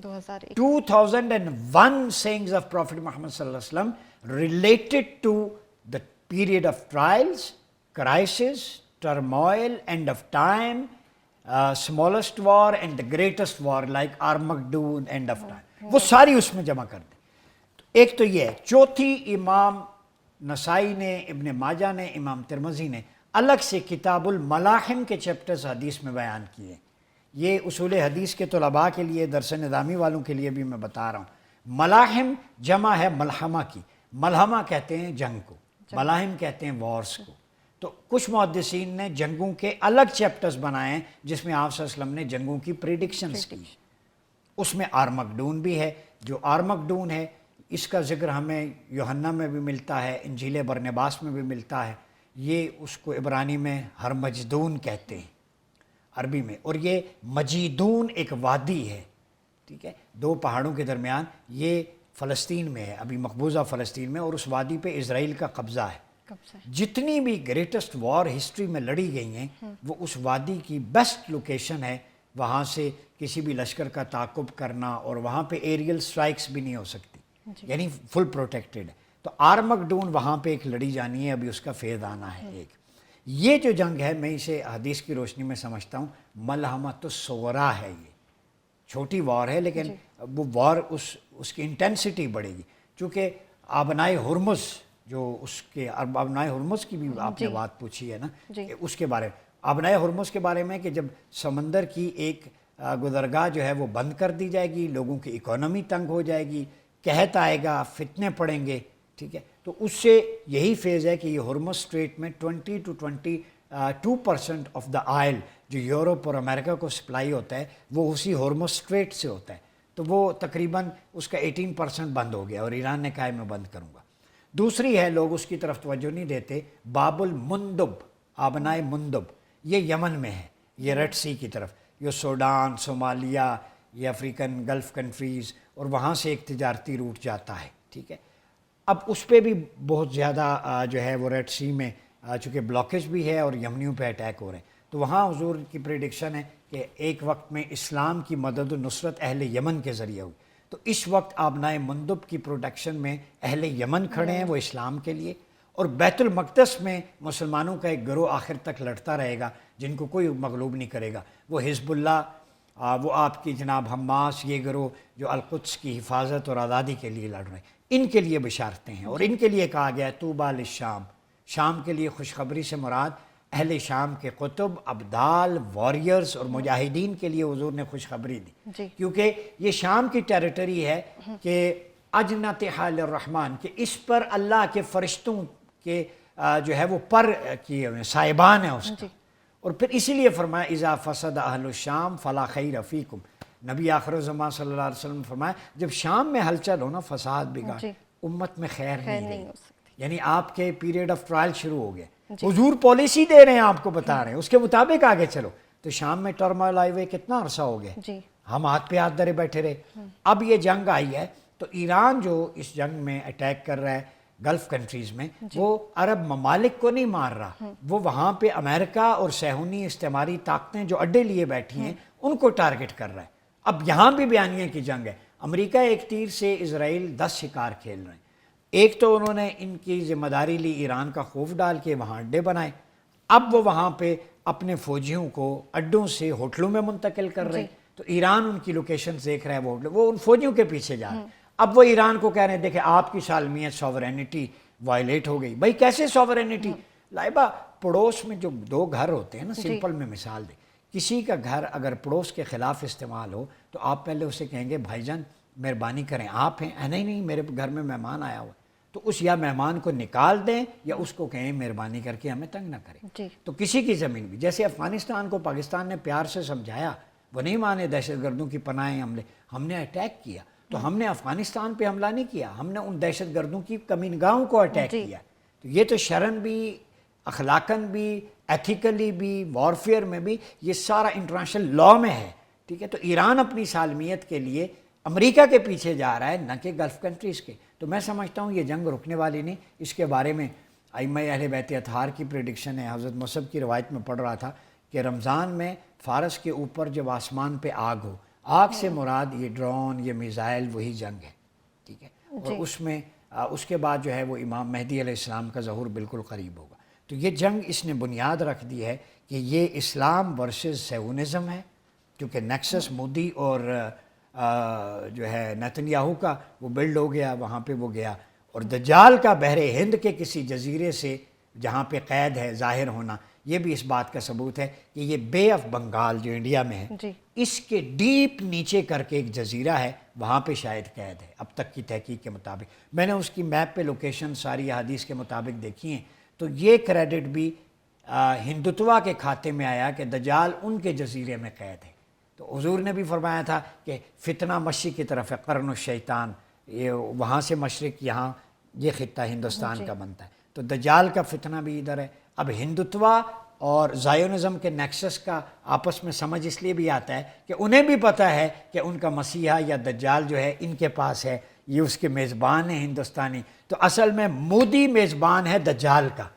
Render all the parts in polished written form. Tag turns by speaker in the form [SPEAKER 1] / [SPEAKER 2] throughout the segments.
[SPEAKER 1] 2001
[SPEAKER 2] 2001 sayings of Prophet Muhammad sallallahu alaihi wasallam related to the period of trials, crisis, turmoil, end of time, smallest war and the greatest war like Armageddon, end of time. وہ ساری اس میں جمع کر دیں. ایک تو یہ ہے. چوتھی امام نسائی نے, ابن ماجہ نے, امام ترمذی نے الگ سے کتاب الملاحم کے چیپٹرز حدیث میں بیان کیے. یہ اصول حدیث کے طلباء کے لیے, درس نظامی والوں کے لیے بھی میں بتا رہا ہوں. ملاحم جمع ہے ملحمہ کی. ملحمہ کہتے ہیں جنگ کو, ملاحم کہتے ہیں وارز کو. تو کچھ محدثین نے جنگوں کے الگ چیپٹرز بنائے ہیں جس میں آپ صلی اللہ علیہ وسلم نے جنگوں کی پریڈکشنز کی. اس میں آرمگڈون بھی ہے. جو آرمگڈون ہے اس کا ذکر ہمیں یوحنا میں بھی ملتا ہے, انجیل برنباس میں بھی ملتا ہے. یہ اس کو عبرانی میں ہرمجدون کہتے ہیں عربی میں, اور یہ مجیدون ایک وادی ہے, ٹھیک ہے, دو پہاڑوں کے درمیان. یہ فلسطین میں ہے, ابھی مقبوضہ فلسطین میں, اور اس وادی پہ اسرائیل کا قبضہ ہے. جتنی بھی گریٹسٹ وار ہسٹری میں لڑی گئی ہیں وہ اس وادی کی بیسٹ لوکیشن ہے. وہاں سے کسی بھی لشکر کا تعاقب کرنا, اور وہاں پہ ایریل سٹرائکس بھی نہیں ہو سکتی, یعنی فل پروٹیکٹڈ ہے. تو آرمگڈون وہاں پہ ایک لڑی جانی ہے, ابھی اس کا فیض آنا ہے. ایک یہ جو جنگ ہے میں اسے حدیث کی روشنی میں سمجھتا ہوں ملحمۃ الصغریٰ ہے. یہ چھوٹی وار ہے لیکن وہ وار اس کی انٹینسٹی بڑھے گی. چونکہ آبنائے ہرمز, جو اس کے آبنائے ہرمز کی بھی آپ نے بات پوچھی ہے نا, کہ اس کے بارے میں, آبنائے ہرمز کے بارے میں, کہ جب سمندر کی ایک گزرگاہ جو ہے وہ بند کر دی جائے گی, لوگوں کی اکانومی تنگ ہو جائے گی, قحط آئے گا, فتنے پڑیں گے, ٹھیک ہے. تو اس سے یہی فیز ہے کہ یہ ہرمز اسٹریٹ میں 20 to 22% آف دا آئل جو یورپ اور امریکہ کو سپلائی ہوتا ہے وہ اسی ہرمز اسٹریٹ سے ہوتا ہے. تو وہ تقریباً اس کا 18% بند ہو گیا, اور ایران نے کہا میں بند کروں گا. دوسری ہے, لوگ اس کی طرف توجہ نہیں دیتے, باب المندب, آبنائے مندب, یہ یمن میں ہے, یہ ریڈ سی کی طرف, یہ سوڈان, صومالیہ, یہ افریقن گلف کنٹریز, اور وہاں سے ایک تجارتی روٹ جاتا ہے, ٹھیک ہے. اب اس پہ بھی بہت زیادہ جو ہے وہ ریڈ سی میں چونکہ بلاکیج بھی ہے اور یمنیوں پہ اٹیک ہو رہے ہیں. تو وہاں حضور کی پریڈکشن ہے کہ ایک وقت میں اسلام کی مدد و نصرت اہل یمن کے ذریعے ہوئی. تو اس وقت آبنائے مندب کی پروٹیکشن میں اہل یمن کھڑے ہیں وہ اسلام کے لیے, اور بیت المقدس میں مسلمانوں کا ایک گروہ آخر تک لڑتا رہے گا جن کو کوئی مغلوب نہیں کرے گا. وہ حزب اللہ, وہ آپ کی جناب حماس, یہ گروہ جو القدس کی حفاظت اور آزادی کے لیے لڑ رہے ہیں, ان کے لیے بشارتیں ہیں. اور ان کے لیے کہا گیا ہے طوبیٰ للشام, شام کے لیے خوشخبری سے مراد اہل شام کے قطب, ابدال, واریئرز اور مجاہدین کے لیے حضور نے خوشخبری دی. کیونکہ یہ شام کی ٹیریٹری ہے کہ اجنتہا الرحمن, کہ اس پر اللہ کے فرشتوں کے جو ہے وہ پر کیے ہوئے صاحبان ہیں اس کا. اور پھر اسی لیے فرمایا اذا فسد اہل الشام فلا خیر فیکم. نبی آخر الزمان صلی اللہ علیہ وسلم فرمایا جب شام میں ہلچل ہو نا, فساد بگاڑ, امت میں خیر نہیں ہو سکتی. یعنی آپ کے پیریڈ آف ٹرائل شروع ہو گئے. حضور پالیسی دے رہے ہیں, آپ کو بتا رہے ہیں, اس کے مطابق آگے چلو. تو شام میں ٹرمائل آئے ہوئے کتنا عرصہ ہو گیا, ہم ہاتھ پہ ہاتھ دھرے بیٹھے رہے. اب یہ جنگ آئی ہے تو ایران جو اس جنگ میں اٹیک کر رہا ہے گلف کنٹریز میں, وہ عرب ممالک کو نہیں مار رہا, وہ وہاں پہ امریکہ اور صہیونی استعماری طاقتیں جو اڈے لیے بیٹھی ہیں ان کو ٹارگٹ کر رہا ہے. اب یہاں بھی بیانیے کی جنگ ہے. امریکہ ایک تیر سے اسرائیل 10 شکار کھیل رہے ہیں. ایک تو انہوں نے ان کی ذمہ داری لی, ایران کا خوف ڈال کے وہاں اڈے بنائے. اب وہ وہاں پہ اپنے فوجیوں کو اڈوں سے ہوٹلوں میں منتقل کر رہے ہیں. تو ایران ان کی لوکیشن دیکھ رہا ہے, وہ ان فوجیوں کے پیچھے جا رہے ہیں. اب وہ ایران کو کہہ رہے ہیں دیکھیں آپ کی سالمیت سوورینٹی وائلیٹ ہو گئی. بھائی کیسے سوورینٹی؟ لائبہ پڑوس میں جو 2 گھر ہوتے ہیں نا, سمپل میں مثال دیں, کسی کا گھر اگر پڑوس کے خلاف استعمال ہو تو آپ پہلے اسے کہیں گے بھائی جان مہربانی کریں آپ ہیں, نہیں میرے گھر میں مہمان آیا ہوا, تو اس یا مہمان کو نکال دیں یا اس کو کہیں مہربانی کر کے ہمیں تنگ نہ کریں. تو کسی کی زمین بھی, جیسے افغانستان کو پاکستان نے پیار سے سمجھایا, وہ نہیں مانے, دہشت گردوں کی پناہیں حملے, ہم نے اٹیک کیا. تو ہم نے افغانستان پہ حملہ نہیں کیا, ہم نے ان دہشت گردوں کی کمینگاہوں کو اٹیک کیا. تو یہ تو شرن بھی, اخلاقاً بھی, ایتھیکلی بھی, وارفیئر میں بھی, یہ سارا انٹرنیشنل لاء میں ہے, ٹھیک ہے. تو ایران اپنی سالمیت کے لیے امریکہ کے پیچھے جا رہا ہے, نہ کہ گلف کنٹریز کے. تو میں سمجھتا ہوں یہ جنگ رکنے والی نہیں. اس کے بارے میں ائمہ اہل بیت اطہار کی پریڈکشن ہے. حضرت مصعب کی روایت میں پڑھ رہا تھا کہ رمضان میں فارس کے اوپر جب آسمان پہ آگ ہو, آگ سے مراد یہ ڈرون، یہ میزائل، وہی جنگ ہے، ٹھیک ہے، اور اس میں اس کے بعد جو ہے وہ امام مہدی علیہ السلام کا ظہور بالکل قریب ہوگا۔ تو یہ جنگ اس نے بنیاد رکھ دی ہے کہ یہ اسلام ورسز سیونزم ہے، کیونکہ نیکسس مودی اور جو ہے نیتن یاہو کا وہ بلڈ ہو گیا، وہاں پہ وہ گیا، اور دجال کا بحر ہند کے کسی جزیرے سے جہاں پہ قید ہے ظاہر ہونا، یہ بھی اس بات کا ثبوت ہے کہ یہ بے آف بنگال جو انڈیا میں ہے، اس کے ڈیپ نیچے کر کے ایک جزیرہ ہے، وہاں پہ شاید قید ہے اب تک کی تحقیق کے مطابق۔ میں نے اس کی میپ پہ لوکیشن ساری احادیث کے مطابق دیکھی ہیں، تو یہ کریڈٹ بھی ہندوتوا کے کھاتے میں آیا کہ دجال ان کے جزیرے میں قید ہے۔ تو حضور نے بھی فرمایا تھا کہ فتنہ مشرق کی طرف ہے، قرن الشیطان، یہ وہاں سے مشرق یہاں یہ خطہ ہندوستان کا بنتا ہے، تو دجال کا فتنہ بھی ادھر ہے۔ اب ہندوتوا اور زائونزم کے نیکسس کا آپس میں سمجھ اس لیے بھی آتا ہے کہ انہیں بھی پتہ ہے کہ ان کا مسیحا یا دجال جو ہے ان کے پاس ہے، یہ اس کے میزبان ہیں ہندوستانی، تو اصل میں مودی میزبان ہے دجال کا،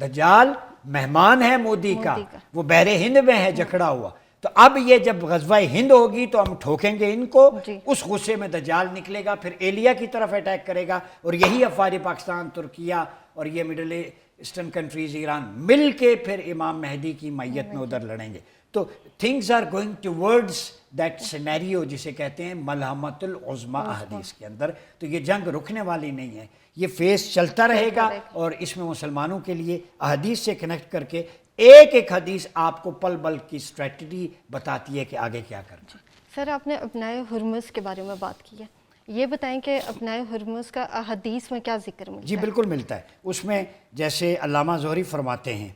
[SPEAKER 2] دجال مہمان ہے مودی کا، وہ بحر ہند میں ہے جکڑا ہوا۔ تو اب یہ جب غزوہ ہند ہوگی تو ہم ٹھوکیں گے ان کو، اس غصے میں دجال نکلے گا، پھر ایلیا کی طرف اٹیک کرے گا، اور یہی افواج پاکستان، ترکیہ اور یہ مڈل ایسٹرن کنٹریز، ایران مل کے پھر امام مہدی کی میت میں ادھر لڑیں گے۔ تو things are going towards that scenario, جسے کہتے ہیں ملحمۃ العظمیٰ احادیث کے اندر۔ تو یہ جنگ رکنے والی نہیں ہے، یہ فیس چلتا رہے گا، اور اس میں مسلمانوں کے لیے احادیث سے کنیکٹ کر کے ایک ایک حدیث آپ کو پل پل کی اسٹریٹجی بتاتی ہے کہ آگے کیا کرنا۔
[SPEAKER 1] سر آپ نے ابنائے ہرمز کے بارے میں بات کی ہے، یہ بتائیں کہ ابنائے ہرمز کا احادیث میں کیا ذکر ملتا ہے؟
[SPEAKER 2] جی بالکل ملتا ہے، اس میں جیسے علامہ زہری فرماتے ہیں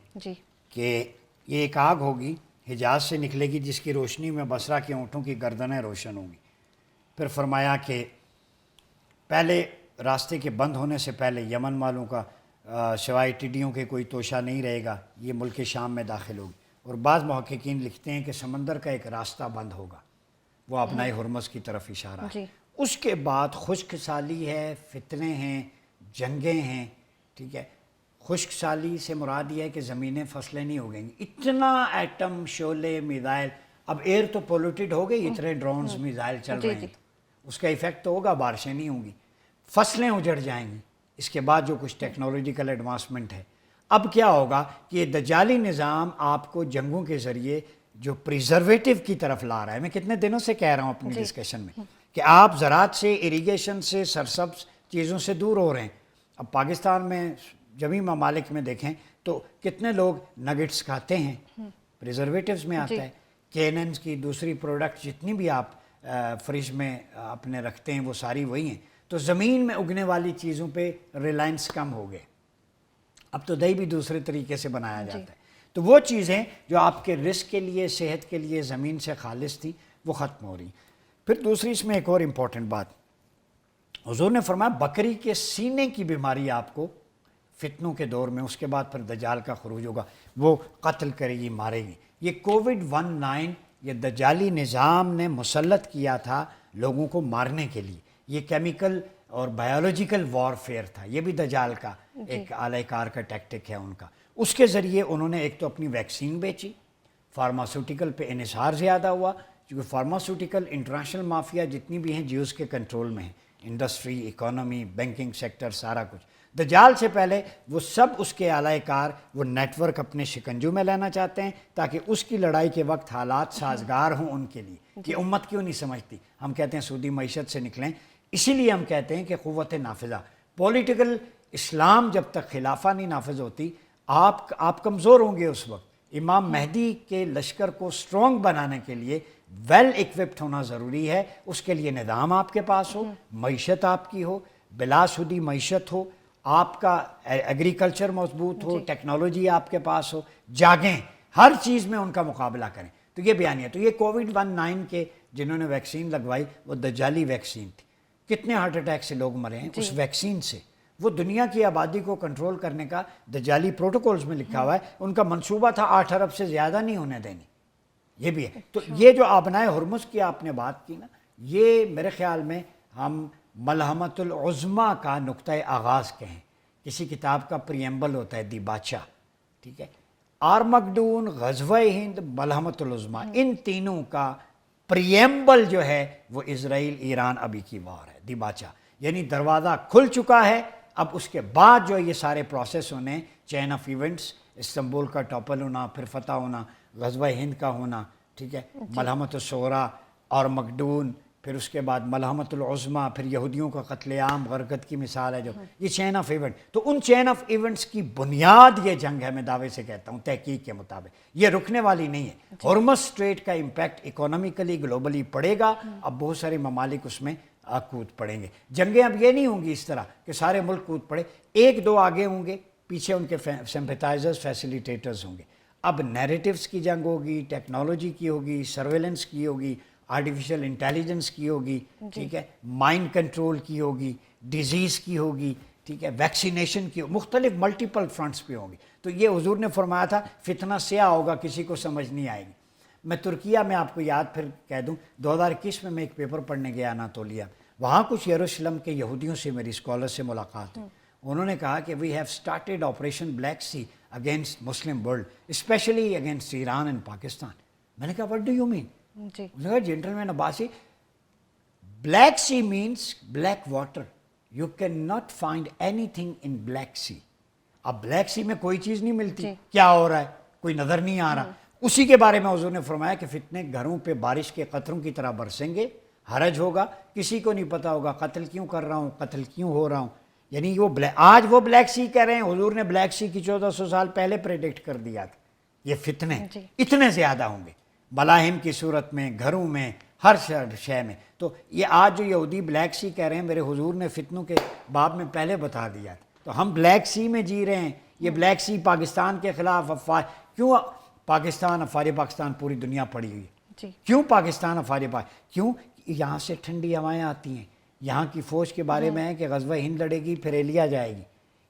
[SPEAKER 2] کہ یہ ایک آگ ہوگی حجاز سے نکلے گی جس کی روشنی میں بصرہ کے اونٹوں کی گردنیں روشن ہوں گی۔ پھر فرمایا کہ پہلے راستے کے بند ہونے سے پہلے یمن والوں کا سوائے ٹڈیوں کے کوئی توشہ نہیں رہے گا، یہ ملک شام میں داخل ہوگی، اور بعض محققین لکھتے ہیں کہ سمندر کا ایک راستہ بند ہوگا، وہ ابنائے ہرمز کی طرف اشارہ ہے۔ اس کے بعد خشک سالی ہے، فتنے ہیں، جنگیں ہیں، ٹھیک ہے۔ خشک سالی سے مراد یہ ہے کہ زمینیں فصلیں نہیں اگیں گی، اتنا ایٹم، شعلے، میزائل، اب ایئر تو پولوٹیڈ ہو گئی، اتنے ڈرونز میزائل چل رہے ہیں، اس کا ایفیکٹ تو ہوگا، بارشیں نہیں ہوں گی، فصلیں اجڑ جائیں گی۔ اس کے بعد جو کچھ ٹیکنالوجیکل ایڈوانسمنٹ ہے، اب کیا ہوگا کہ یہ دجالی نظام آپ کو جنگوں کے ذریعے جو پریزرویٹو کی طرف لا رہا ہے۔ میں کتنے دنوں سے کہہ رہا ہوں اپنی ڈسکشن میں کہ آپ زراعت سے، اریگیشن سے، سرسبز چیزوں سے دور ہو رہے ہیں۔ اب پاکستان میں جمی ممالک میں دیکھیں تو کتنے لوگ نگٹس کھاتے ہیں، پریزرویٹوز میں آتا ہے، کیننز کی دوسری پروڈکٹ جتنی بھی آپ فریج میں اپنے رکھتے ہیں وہ ساری وہی ہیں۔ تو زمین میں اگنے والی چیزوں پہ ریلائنس کم ہو گئے، اب تو دہی بھی دوسرے طریقے سے بنایا جاتا ہے۔ تو وہ چیزیں جو آپ کے رزق کے لیے، صحت کے لیے زمین سے خالص تھیں، وہ ختم ہو رہی ہیں۔ پھر دوسری اس میں ایک اور امپورٹنٹ بات، حضور نے فرمایا بکری کے سینے کی بیماری آپ کو فتنوں کے دور میں، اس کے بعد پھر دجال کا خروج ہوگا، وہ قتل کرے گی، مارے گی۔ یہ کووڈ-19 یہ دجالی نظام نے مسلط کیا تھا لوگوں کو مارنے کے لیے، یہ کیمیکل اور بایولوجیکل وارفیئر تھا، یہ بھی دجال کا ایک اعلی کار کا ٹیکٹک ہے ان کا۔ اس کے ذریعے انہوں نے ایک تو اپنی ویکسین بیچی، فارماسوٹیکل پہ انحصار زیادہ ہوا، کیونکہ فارماسوٹیکل انٹرنیشنل مافیا جتنی بھی ہیں جیوز کے کنٹرول میں ہیں، انڈسٹری، اکانومی، بینکنگ سیکٹر، سارا کچھ۔ دجال سے پہلے وہ سب اس کے اعلی کار وہ نیٹ ورک اپنے شکنجوں میں لینا چاہتے ہیں تاکہ اس کی لڑائی کے وقت حالات سازگار ہوں ان کے لیے۔ کہ امت کیوں نہیں سمجھتی، ہم کہتے ہیں سودی معیشت سے نکلیں، اسی لیے ہم کہتے ہیں کہ قوت نافذہ، پولیٹیکل اسلام جب تک خلافہ نہیں نافذ ہوتی آپ کمزور ہوں گے۔ اس وقت امام مہدی کے لشکر کو سٹرونگ بنانے کے لیے ویل ایکوپڈ ہونا ضروری ہے، اس کے لیے نظام آپ کے پاس ہو، معیشت آپ کی ہو، بلا سودی معیشت ہو، آپ کا ایگریکلچر مضبوط ہو، ٹیکنالوجی آپ کے پاس ہو، جاگیں، ہر چیز میں ان کا مقابلہ کریں۔ تو یہ بیانیہ، تو یہ کووڈ-19 کے جنہوں نے ویکسین لگوائی وہ دجالی ویکسین تھی، کتنے ہارٹ اٹیک سے لوگ مرے ہیں اس ویکسین سے۔ وہ دنیا کی آبادی کو کنٹرول کرنے کا دجالی پروٹوکولز میں لکھا ہوا ہے، ان کا منصوبہ تھا 8 ارب سے زیادہ نہیں ہونے دینی، یہ بھی ہے۔ تو یہ جو ابنائے ہرمز کی آپ نے بات کی نا، یہ میرے خیال میں ہم ملحمۃ العظمیٰ کا نقطۂ آغاز کہیں، کسی کتاب کا پریمبل ہوتا ہے دی بادشاہ، ٹھیک ہے، آرمگڈون، غزوہ ہند، ملحمۃ العظمیٰ، ان تینوں کا پریمبل جو ہے وہ اسرائیل ایران ابھی کی وار ہے، دیباچہ، یعنی دروازہ کھل چکا ہے. اب اس کے بعد جو یہ سارے پروسیس ہونے، چین آف ایونٹس، استنبول کا ٹاپل ہونا، پھر فتح ہونا، غزوہ ہند کا ہونا، ٹھیک ہے، ملحمت الصغریٰ اور مقدون، پھر اس کے بعد ملحمت العظمیٰ، پھر یہودیوں کا قتل عام غرقت کی مثال ہے جو یہ چین آف ایونٹ. تو ان چین آف ایونٹس کی بنیاد یہ جنگ ہے، میں دعوے سے کہتا ہوں تحقیق کے مطابق یہ رکنے والی نہیں ہے. ہرمز اسٹریٹ کا امپیکٹ اکانومیکلی گلوبلی پڑے گا. اب بہت سارے ممالک اس میں کود پڑیں گے. جنگیں اب یہ نہیں ہوں گی اس طرح کہ سارے ملک کود پڑے، ایک دو آگے ہوں گے، پیچھے ان کے سمپیتائزرز فیسیلیٹیٹرز ہوں گے. اب نیریٹیوز کی جنگ ہوگی، ٹیکنالوجی کی ہوگی، سرویلنس کی ہوگی، آرٹیفیشل انٹیلیجنس کی ہوگی، ٹھیک ہے، مائنڈ کنٹرول کی ہوگی، ڈیزیز کی ہوگی، ٹھیک ہے، ویکسینیشن کی، مختلف ملٹیپل فرنٹس پہ ہوں گی. تو یہ حضور نے فرمایا تھا فتنہ سیاہ ہوگا، کسی کو سمجھ نہیں آئے گی. میں ترکیہ میں آپ کو یاد پھر کہہ دوں 2021 میں ایک پیپر پڑھنے گیا اناتولیا، وہاں کچھ یروشلم کے یہودیوں سے میری اسکالر سے ملاقات ہوئی. انہوں نے کہا کہ we have started operation black sea against Muslim world, specially against Iran and Pakistan. میں نے کہا وٹ ڈو یو مین؟
[SPEAKER 1] جی
[SPEAKER 2] انہوں نے کہا gentleman Abbasi, black sea means black water, you can not find anything in black sea. اب black سی میں کوئی چیز نہیں ملتی، کیا ہو رہا ہے کوئی نظر نہیں آ رہا. اسی کے بارے میں حضور نے فرمایا کہ فتنے گھروں پہ بارش کے قطروں کی طرح برسیں گے، حرج ہوگا، کسی کو نہیں پتا ہوگا قتل کیوں کر رہا ہوں، قتل کیوں ہو رہا ہوں. یعنی وہ آج وہ بلیک سی کہہ رہے ہیں، حضور نے بلیک سی کی 1400 سال پہلے پریڈکٹ کر دیا تھا. یہ فتنے اتنے زیادہ ہوں گے ملاحم کی صورت میں، گھروں میں، ہر شے میں. تو یہ آج جو یہودی بلیک سی کہہ رہے ہیں، میرے حضور نے فتنوں کے باب میں پہلے بتا دیا تھا. تو ہم بلیک سی میں جی رہے ہیں. یہ بلیک سی پاکستان کے خلاف کیوں پاکستان، افواج پاکستان پوری دنیا پڑی ہوئی ہے. کیوں پاکستان افواج کیوں؟ یہاں سے ٹھنڈی ہوائیں آتی ہیں. یہاں کی فوج کے بارے میں ہے کہ غزوہ ہند لڑے گی، پھر ایلیا جائے گی.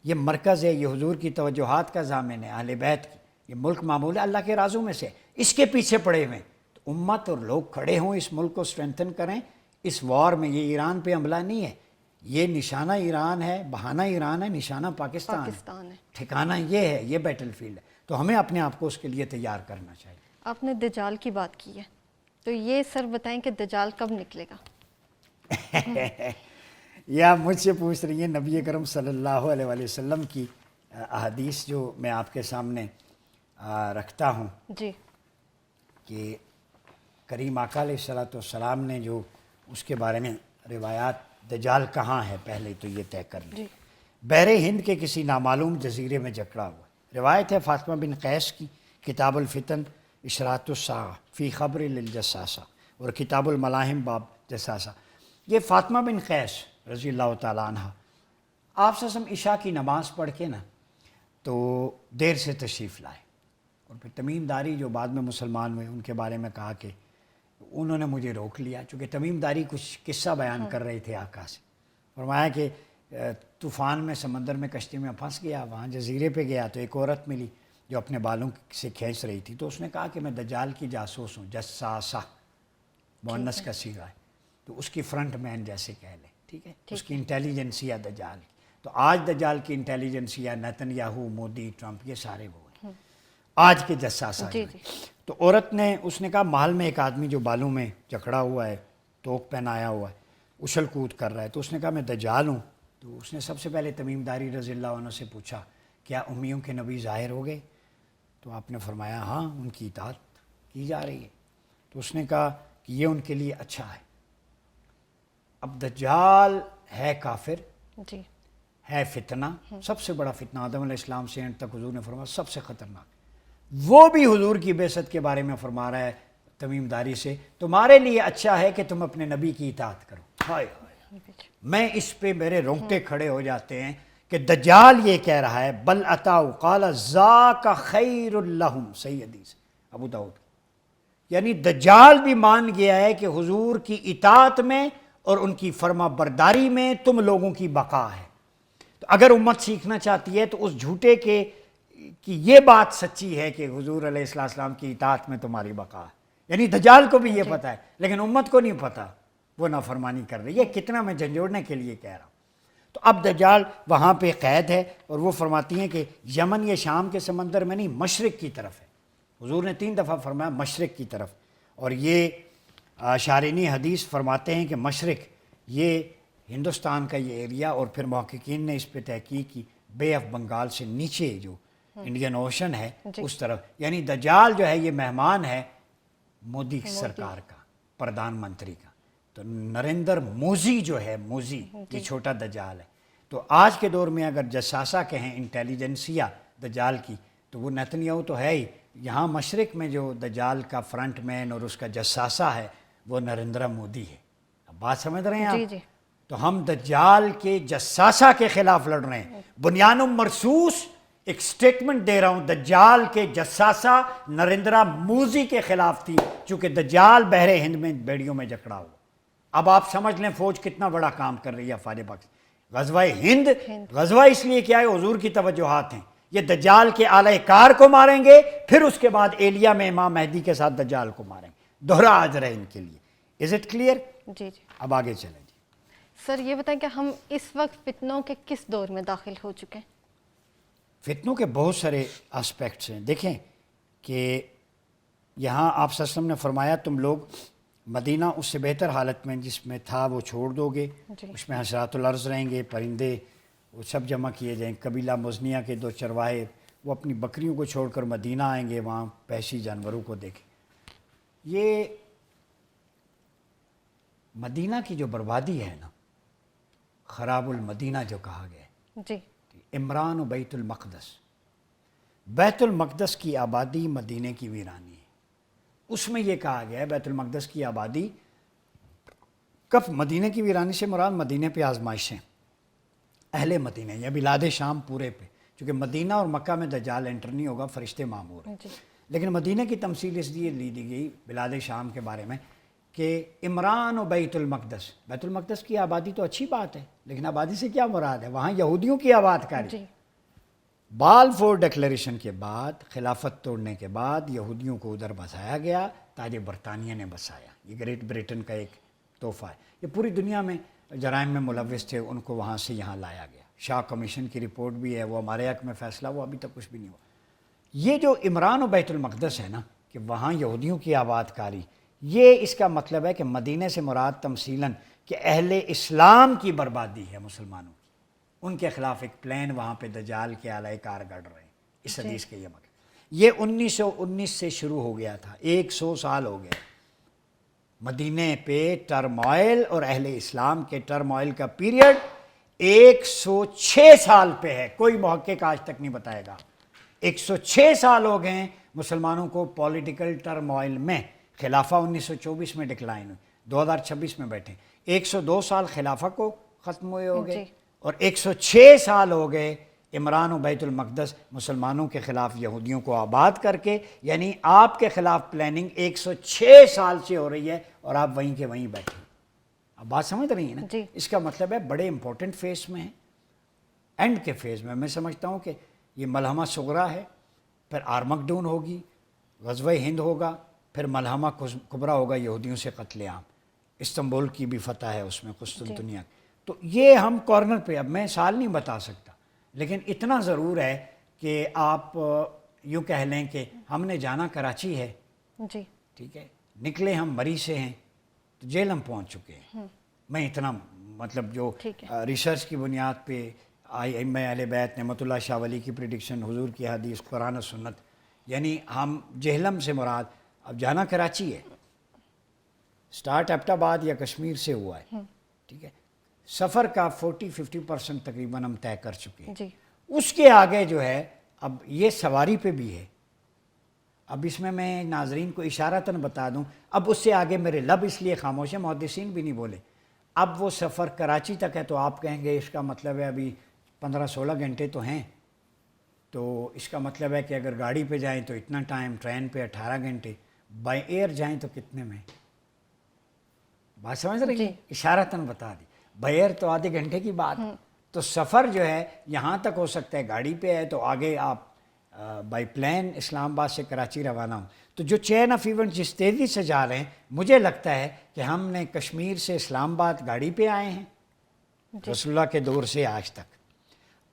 [SPEAKER 2] یہ مرکز ہے، یہ حضور کی توجہات کا ضامن ہے، اہل بیت کی. یہ ملک معمول ہے، اللہ کے رازوں میں سے، اس کے پیچھے پڑے ہوئے ہیں. تو امت اور لوگ کھڑے ہوں، اس ملک کو سٹرینتھن کریں اس وار میں. یہ ایران پہ حملہ نہیں ہے، یہ نشانہ ایران ہے، بہانہ ایران ہے، نشانہ پاکستان ہے، ٹھکانہ یہ ہے، یہ بیٹل فیلڈ ہے. تو ہمیں اپنے آپ کو اس کے لیے تیار کرنا چاہیے.
[SPEAKER 1] آپ نے دجال کی بات کی ہے، تو یہ سر بتائیں کہ دجال کب نکلے گا؟
[SPEAKER 2] یہ آپ مجھ سے پوچھ رہی ہیں نبی کرم صلی اللہ علیہ وآلہ وسلم کی احادیث جو میں آپ کے سامنے رکھتا ہوں.
[SPEAKER 1] جی
[SPEAKER 2] کہ کریم آقا علیہ الصلوۃ والسلام نے جو اس کے بارے میں روایات، دجال کہاں ہے پہلے تو یہ طے کر لی. بحر ہند کے کسی نامعلوم جزیرے میں جکڑا ہوا. روایت ہے فاطمہ بن قیس کی، کتاب الفتن اشراط الساعہ فی خبر للجساسہ، اور کتاب الملاحم باب جساسہ. یہ فاطمہ بن قیس رضی اللہ تعالیٰ عنہ، آپ سے ہم عشاء کی نماز پڑھ کے نا تو دیر سے تشریف لائے، اور پھر تمیم داری جو بعد میں مسلمان ہوئے ان کے بارے میں کہا کہ انہوں نے مجھے روک لیا، چونکہ تمیم داری کچھ قصہ بیان کر رہے تھے آقا سے. فرمایا کہ طوفان میں سمندر میں کشتی میں پھنس گیا، وہاں جزیرے پہ گیا تو ایک عورت ملی جو اپنے بالوں سے کھینچ رہی تھی. تو اس نے کہا کہ میں دجال کی جاسوس ہوں، جساسہ مؤنث کا صیغہ ہے، تو اس کی فرنٹ مین جیسے کہہ لیں، ٹھیک ہے، اس کی انٹیلیجنسیا دجال کی. تو آج دجال کی intelligentsia Nitin Yahoo, Modi, Trump, یہ سارے وہ ہیں آج کے جساسہ. تو عورت نے، اس نے کہا محل میں ایک آدمی جو بالوں میں جکڑا ہوا ہے، توق پہنایا ہوا ہے، اچھل کود کر رہا ہے. تو اس نے کہا میں دجال ہوں. تو اس نے سب سے پہلے تمیم داری رضی اللہ عنہ سے پوچھا کیا امیوں کے نبی ظاہر ہو گئے؟ تو آپ نے فرمایا ہاں، ان کی اطاعت کی جا رہی ہے. تو اس نے کہا کہ یہ ان کے لیے اچھا ہے. اب دجال ہے کافر،
[SPEAKER 1] جی
[SPEAKER 2] ہے فتنہ، سب سے بڑا فتنہ، آدم علیہ السلام سے اینڈ تک حضور نے فرمایا سب سے خطرناک. وہ بھی حضور کی بعثت کے بارے میں فرما رہا ہے تمیم داری سے تمہارے لیے اچھا ہے کہ تم اپنے نبی کی اطاعت کرو. ہائے ہائے، میں اس پہ میرے رونگٹے کھڑے ہو جاتے ہیں کہ دجال یہ کہہ رہا ہے بل اتاؤ قال ذاک خیر لہم، صحیح حدیث ابو داؤد. یعنی دجال بھی مان گیا ہے کہ حضور کی اطاعت میں اور ان کی فرما برداری میں تم لوگوں کی بقا ہے. تو اگر امت سیکھنا چاہتی ہے تو اس جھوٹے کے کہ یہ بات سچی ہے کہ حضور علیہ السلام کی اطاعت میں تمہاری بقا ہے. یعنی دجال کو بھی یہ پتہ ہے لیکن امت کو نہیں پتہ، وہ نافرمانی کر رہی ہے. کتنا میں جھنجھوڑنے کے لیے کہہ رہا ہوں. تو اب دجال وہاں پہ قید ہے، اور وہ فرماتی ہیں کہ یمن یہ شام کے سمندر میں نہیں، مشرق کی طرف ہے. حضور نے 3 دفعہ فرمایا مشرق کی طرف. اور یہ شارحین حدیث فرماتے ہیں کہ مشرق یہ ہندوستان کا یہ ایریا، اور پھر محققین نے اس پہ تحقیق کی، بے آف بنگال سے نیچے جو انڈین اوشن ہے اس طرف، یعنی دجال جو ہے یہ مہمان ہے مودی سرکار کا، پردھان منتری کا۔ تو نریندر موزی جو ہے، موزی یہ چھوٹا دجال ہے۔ تو آج کے دور میں اگر جساسہ کہیں انٹیلیجنسیا دجال کی، تو وہ نیتنیاہو تو ہے ہی، یہاں مشرق میں جو دجال کا فرنٹ مین اور اس کا جساسہ ہے وہ نریندر مودی ہے۔ اب بات سمجھ رہے ہیں آپ؟
[SPEAKER 1] جی
[SPEAKER 2] تو ہم دجال کے جساسہ کے خلاف لڑ رہے ہیں، بنیان مرصوص ایک سٹیٹمنٹ دے رہا ہوں، دجال کے جساسہ نریندر مودی کے خلاف تھی، چونکہ دجال بحر ہند میں بیڑیوں میں جکڑا ہوا۔ اب آپ سمجھ لیں فوج کتنا بڑا کام کر رہی ہے افواج پاکستان۔ غزوہ ہند غزوہ اس لیے کیا ہے، حضور کی توجہات ہیں، یہ دجال کے اعلی کار کو ماریں گے، پھر اس کے بعد ایلیا میں امام مہدی کے ساتھ دجال کو ماریں گے، دوہرا اجر ہے ان کے لیے۔ Is it clear?
[SPEAKER 1] جی
[SPEAKER 2] اب آگے چلیں جی۔
[SPEAKER 1] سر یہ بتائیں کہ ہم اس وقت فتنوں کے کس دور میں داخل ہو چکے ہیں؟
[SPEAKER 2] فتنوں کے بہت سارے اسپیکٹس ہیں۔ دیکھیں کہ یہاں آپ صلی اللہ علیہ وسلم نے فرمایا تم لوگ مدینہ اس سے بہتر حالت میں جس میں تھا وہ چھوڑ دو گے، اس میں حشرات الارض رہیں گے، پرندے وہ سب جمع کیے جائیں، قبیلہ مزنیہ کے 2 چرواہے وہ اپنی بکریوں کو چھوڑ کر مدینہ آئیں گے، وہاں وحشی جانوروں کو دیکھیں۔ یہ مدینہ کی جو بربادی ہے نا، خراب المدینہ جو کہا گیا ہے،
[SPEAKER 1] جی
[SPEAKER 2] عمران و بیت المقدس، بیت المقدس کی آبادی مدینہ کی ویرانی ہے۔ اس میں یہ کہا گیا ہے بیت المقدس کی آبادی کب، مدینہ کی ویرانی سے مراد مدینہ پہ آزمائشیں، اہل مدینہ یا بلاد شام پورے پہ، چونکہ مدینہ اور مکہ میں دجال انٹر نہیں ہوگا، فرشتے معمور ہیں، لیکن مدینہ کی تمثیل اس لیے لی دی گئی بلاد شام کے بارے میں کہ عمران و بیت المقدس، بیت المقدس کی آبادی تو اچھی بات ہے، لیکن آبادی سے کیا مراد ہے، وہاں یہودیوں کی آباد کاری۔ بالفور ڈکلیریشن کے بعد، خلافت توڑنے کے بعد یہودیوں کو ادھر بسایا گیا، تاج برطانیہ نے بسایا۔ یہ گریٹ بریٹن کا ایک تحفہ ہے، یہ پوری دنیا میں جرائم میں ملوث تھے، ان کو وہاں سے یہاں لایا گیا۔ شاہ کمیشن کی رپورٹ بھی ہے، وہ ہمارے حق میں فیصلہ ہوا، ابھی تک کچھ بھی نہیں ہوا۔ یہ جو عمران و بیت المقدس ہے نا، کہ وہاں یہودیوں کی آباد کاری، یہ اس کا مطلب ہے کہ مدینہ سے مراد تمثیلاً کہ اہل اسلام کی بربادی ہے، مسلمانوں کی، ان کے خلاف ایک پلان وہاں پہ دجال کے اعلی کار گڑ رہے ہیں۔ اس حدیث کے یہ مطلب یہ 1919 سے شروع ہو گیا تھا، 100 سال ہو گئے مدینہ پہ ٹرموائل، اور اہل اسلام کے ٹرموائل کا پیریڈ 106 سال پہ ہے۔ کوئی محقق آج تک نہیں بتائے گا۔ 106 سال ہو گئے مسلمانوں کو پولیٹیکل ٹرموائل میں۔ خلافہ 1924 میں ڈکلائن ہوئی، 2026 میں بیٹھے، 102 سال خلافہ کو ختم ہوئے ہو گئے، اور 106 سال ہو گئے عمران و بیت المقدس مسلمانوں کے خلاف یہودیوں کو آباد کر کے، یعنی آپ کے خلاف پلاننگ 106 سال سے ہو رہی ہے، اور آپ وہیں کے وہیں بیٹھے۔ اب بات سمجھ رہی ہیں نا؟ اس کا مطلب ہے بڑے امپورٹنٹ فیز میں ہے، اینڈ کے فیز میں سمجھتا ہوں کہ یہ ملحمہ صغریٰ ہے، پھر آرمگڈون ہوگی، غزوہ ہند ہوگا، پھر ملحمہ کبریٰ ہوگا، یہودیوں سے قتل عام، استنبول کی بھی فتح ہے اس میں، قسطنطنیہ۔ تو یہ ہم کارنر پہ، اب میں سال نہیں بتا سکتا، لیکن اتنا ضرور ہے کہ آپ یوں کہہ لیں کہ ہم نے جانا کراچی ہے،
[SPEAKER 1] جی
[SPEAKER 2] ٹھیک ہے، نکلے ہم مری سے ہیں، تو جیل ہم پہنچ چکے ہیں۔ میں اتنا مطلب جو ریسرچ کی بنیاد پہ ائمہ اہل بیت، نعمت اللہ شاہ ولی کی پریڈکشن، حضور کی حدیث، قرآن و سنت، یعنی ہم جہلم سے مراد اب جانا کراچی ہے، سٹارٹ ایبٹ آباد یا کشمیر سے ہوا ہے، ٹھیک ہے، سفر کا 40-50% تقریباً ہم طے کر چکے ہیں۔ اس کے آگے جو ہے اب یہ سواری پہ بھی ہے، اب اس میں ناظرین کو اشارتاً بتا دوں، اب اس سے آگے میرے لب اس لیے خاموش ہیں، محدثین بھی نہیں بولے، اب وہ سفر کراچی تک ہے، تو آپ کہیں گے اس کا مطلب ہے ابھی 15-16 گھنٹے تو ہیں، تو اس کا مطلب ہے کہ اگر گاڑی پہ جائیں تو اتنا ٹائم، ٹرین پہ 18 گھنٹے، بائی ایئر جائیں تو کتنے میں؟ بات سمجھ رہی ہیں؟ اشارتاً بتا دی، بائی ایئر تو آدھے گھنٹے کی بات، تو سفر جو ہے یہاں تک ہو سکتا ہے، گاڑی پہ ہے تو آگے آپ بائی پلین اسلام آباد سے کراچی روانہ ہوں۔ تو جو چین آف ایونٹ جس تیزی سے جا رہے ہیں، مجھے لگتا ہے کہ ہم نے کشمیر سے اسلام آباد گاڑی پہ آئے ہیں رسول اللہ کے دور سے آج تک،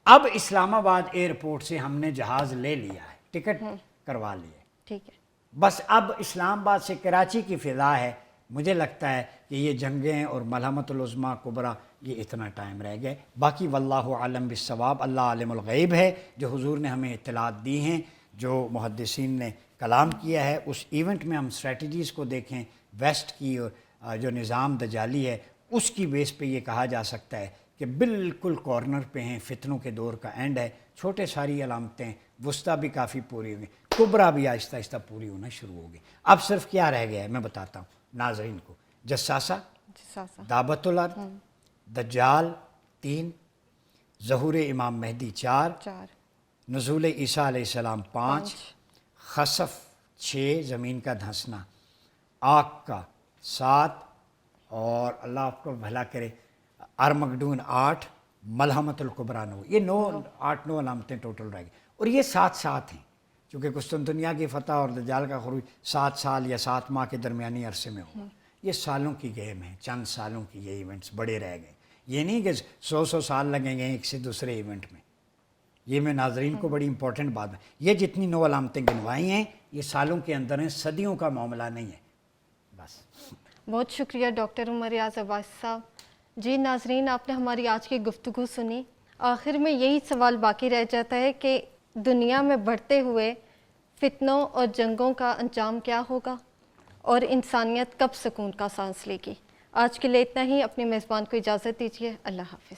[SPEAKER 2] اب اسلام آباد ایئرپورٹ سے ہم نے جہاز لے لیا ہے، ٹکٹ کروا لیا ہے،
[SPEAKER 1] ٹھیک ہے،
[SPEAKER 2] بس اب اسلام آباد سے کراچی کی فضا ہے، مجھے لگتا ہے کہ یہ جنگیں اور ملحمت العظمیٰ کبریٰ یہ اتنا ٹائم رہ گیا. باقی واللہ عالم بالصواب، اللہ عالم الغیب ہے. جو حضور نے ہمیں اطلاعات دی ہیں، جو محدثین نے کلام کیا ہے، اس ایونٹ میں ہم اسٹریٹجیز کو دیکھیں، ویسٹ کی اور جو نظام دجالی ہے اس کی بیس پہ یہ کہا جا سکتا ہے کہ بالکل کارنر پہ ہیں، فتنوں کے دور کا اینڈ ہے. چھوٹے ساری علامتیں وسطیٰ بھی کافی پوری ہوئی، کبریٰ بھی آہستہ آہستہ پوری ہونا شروع ہو گئی. اب صرف کیا رہ گیا ہے میں بتاتا ہوں ناظرین کو. جساسہ، دعوت الارض، دجال 3، ظہور امام مہدی 4، نزول عیسیٰ علیہ السلام 5، خسف 6 زمین کا دھنسنا، آگ کا 7، اور اللہ آپ کو بھلا کرے ارمگڈون 8، ملحمت الکبریٰ 9. یہ 8-9 علامتیں ٹوٹل رہ گئی. اور یہ 7 ہیں، چونکہ قسطنطنیہ کی فتح اور دجال کا خروج 7 سال یا 7 ماہ کے درمیانی عرصے میں ہوگا. یہ سالوں کی گیم ہے، چند سالوں کی یہ ایونٹس بڑے رہ گئے. یہ نہیں کہ 100 سال لگیں گے ایک سے دوسرے ایونٹ میں. یہ میں ناظرین کو بڑی امپورٹنٹ بات ہے، یہ جتنی 9 علامتیں گنوائی ہیں یہ سالوں کے اندر ہیں، صدیوں کا معاملہ نہیں ہے. بس
[SPEAKER 1] بہت شکریہ ڈاکٹر عمر ریاض عباس صاحب. جی ناظرین، آپ نے ہماری آج کی گفتگو سنی. آخر میں یہی سوال باقی رہ جاتا ہے کہ دنیا میں بڑھتے ہوئے فتنوں اور جنگوں کا انجام کیا ہوگا اور انسانیت کب سکون کا سانس لے گی. آج کے لیے اتنا ہی. اپنے میزبان کو اجازت دیجیے. اللہ حافظ.